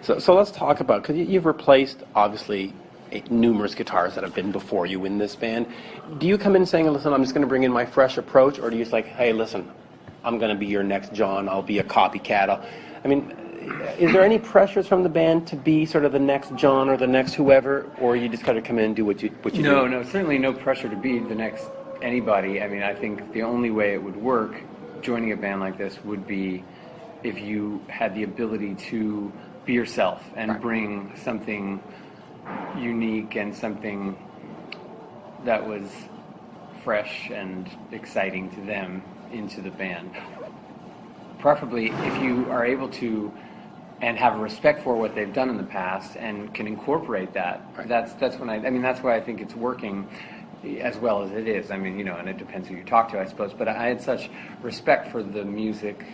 So let's talk about, because you've replaced, obviously, numerous guitarists that have been before you in this band. Do you come in saying, listen, I'm just going to bring in my fresh approach, or do you just like, hey, listen, I'm going to be your next John, I'll be a copycat? I mean, is there any pressures from the band to be sort of the next John or the next whoever, or you just kind of come in and do what you do? No, certainly no pressure to be the next anybody. I mean, I think the only way it would work, joining a band like this, would be if you had the ability to be yourself and bring something unique and something that was fresh and exciting to them into the band. Preferably if you are able to and have a respect for what they've done in the past and can incorporate that. That's when I mean, that's why I think it's working as well as it is. I mean, and it depends who you talk to, I suppose, but I had such respect for the music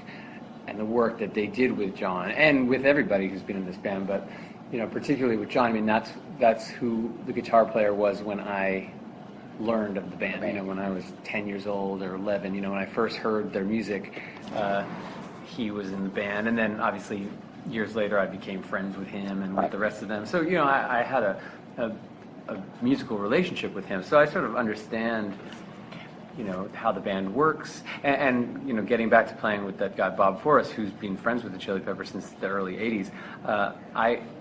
and the work that they did with John and with everybody who's been in this band, but particularly with John. I mean, that's who the guitar player was when I learned of the band. When I was 10 years old or 11, when I first heard their music, he was in the band, and then obviously years later I became friends with him and with the rest of them. So I had a musical relationship with him, so I sort of understand how the band works, and getting back to playing with that guy Bob Forrest, who's been friends with the Chili Peppers since the early 80s.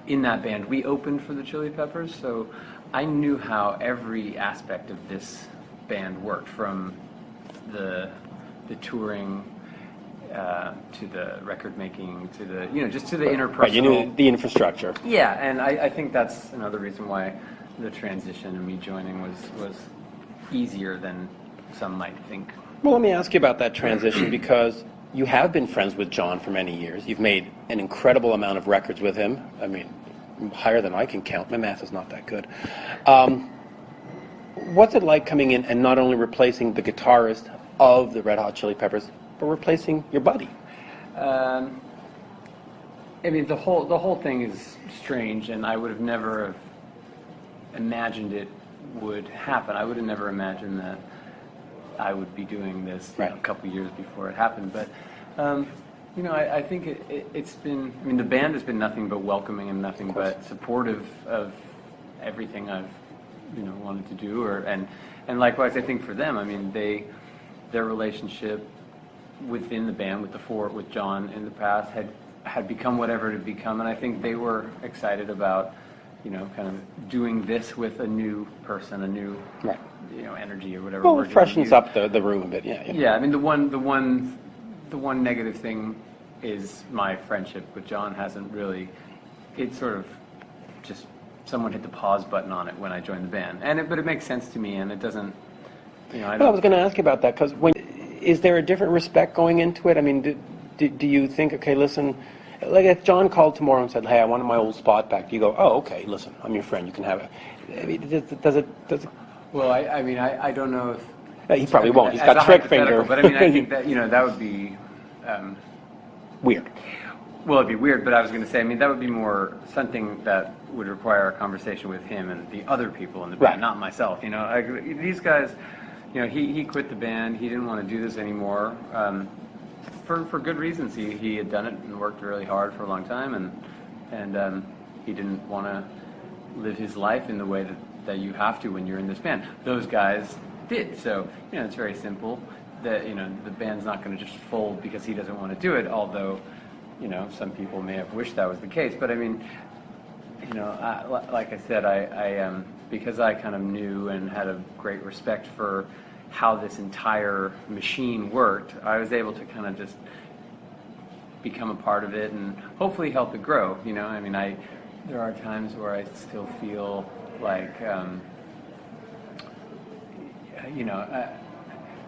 In that band we opened for the Chili Peppers, so I knew how every aspect of this band worked, from the touring to the record making, to the just to the interpersonal. Right, you knew the infrastructure. Yeah, and I think that's another reason why the transition and me joining was easier than some might think. Well, let me ask you about that transition, because you have been friends with John for many years. You've made an incredible amount of records with him. I mean, higher than I can count. My math is not that good. What's it like coming in and not only replacing the guitarist of the Red Hot Chili Peppers, but replacing your buddy? I mean, the whole thing is strange, and I would have never imagined it would happen. I would have never imagined that I would be doing this a couple years before it happened. But I think it's been. I mean, the band has been nothing but welcoming and nothing but supportive of everything I've wanted to do. And likewise, I think for them, I mean, their relationship within the band with John in the past had become whatever it had become, and I think they were excited about kind of doing this with a new person, a new energy or whatever. Well, it freshens up the room a bit. Yeah. I mean, the one negative thing is my friendship with John hasn't really. It sort of just someone hit the pause button on it when I joined the band, but it makes sense to me, and it doesn't. I was going to ask you about that, because is there a different respect going into it? I mean, do you think, okay, listen, like if John called tomorrow and said, hey, I wanted my old spot back, do you go, oh, okay, listen, I'm your friend, you can have it? I mean, does it? Well, I don't know if... He probably won't. He's got trick finger. But I mean, I think that, that would be... weird. Well, it'd be weird, but I was going to say, I mean, that would be more something that would require a conversation with him and the other people in the band, not myself. These guys, he quit the band. He didn't want to do this anymore. For good reasons. He had done it and worked really hard for a long time, and he didn't want to live his life in the way that you have to when you're in this band. Those guys did. So, it's very simple. That the band's not going to just fold because he doesn't want to do it, although some people may have wished that was the case. But I mean, like I said, I because I kind of knew and had a great respect for how this entire machine worked, I was able to kind of just become a part of it and hopefully help it grow. I mean, there are times where I still feel like,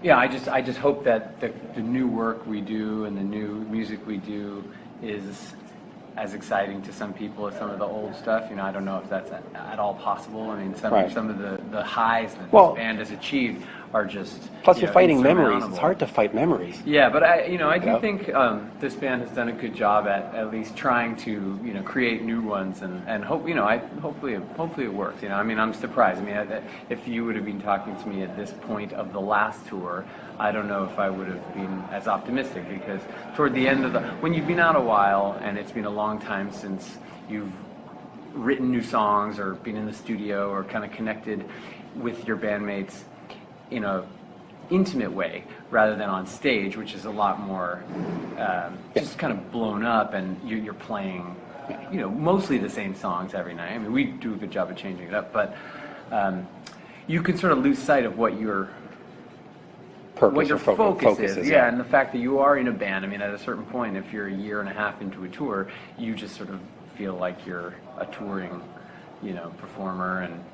I just hope that the new work we do and the new music we do is as exciting to some people as some of the old stuff. I don't know if that's at all possible. I mean, some of the highs that this band has achieved are just Plus, you're fighting memories. It's insurmountable. hard to fight memories. Yeah, but I do know? think this band has done a good job at least trying to create new ones and hope hopefully it works. I mean, I'm surprised. I mean, if you would have been talking to me at this point of the last tour, I don't know if I would have been as optimistic, because toward the end of when you've been out a while and it's been a long time since you've written new songs or been in the studio or kind of connected with your bandmates in a intimate way rather than on stage, which is a lot more just kind of blown up, and you're playing mostly the same songs every night. I mean, we do a good job of changing it up, but you can sort of lose sight of what your focus is. Yeah, and the fact that you are in a band. I mean, at a certain point, if you're a year and a half into a tour, you just sort of feel like you're a touring performer, and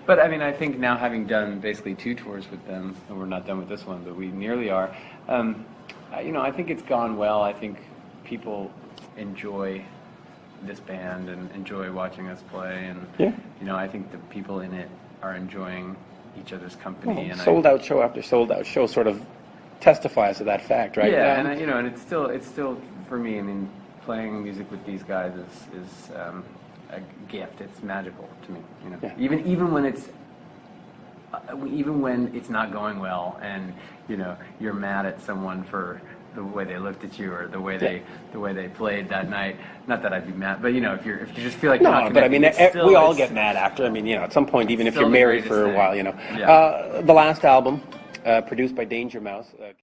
but I mean, I think now, having done basically 2 tours with them, and we're not done with this one, but we nearly are, I think it's gone well. I think people enjoy this band and enjoy watching us play, and I think the people in it are enjoying each other's company. Well, sold out show after sold out show sort of testifies to that fact, right? Yeah, and and it's still for me. I mean, playing music with these guys is a gift. It's magical to me. Yeah. Even when it's not going well, and you're mad at someone for the way they looked at you or the way they played that night. Not that I'd be mad, but if you just feel like you're not but I mean, connected, we all get mad after. I mean, at some point, even if you're married for a while, Yeah. the last album, produced by Danger Mouse.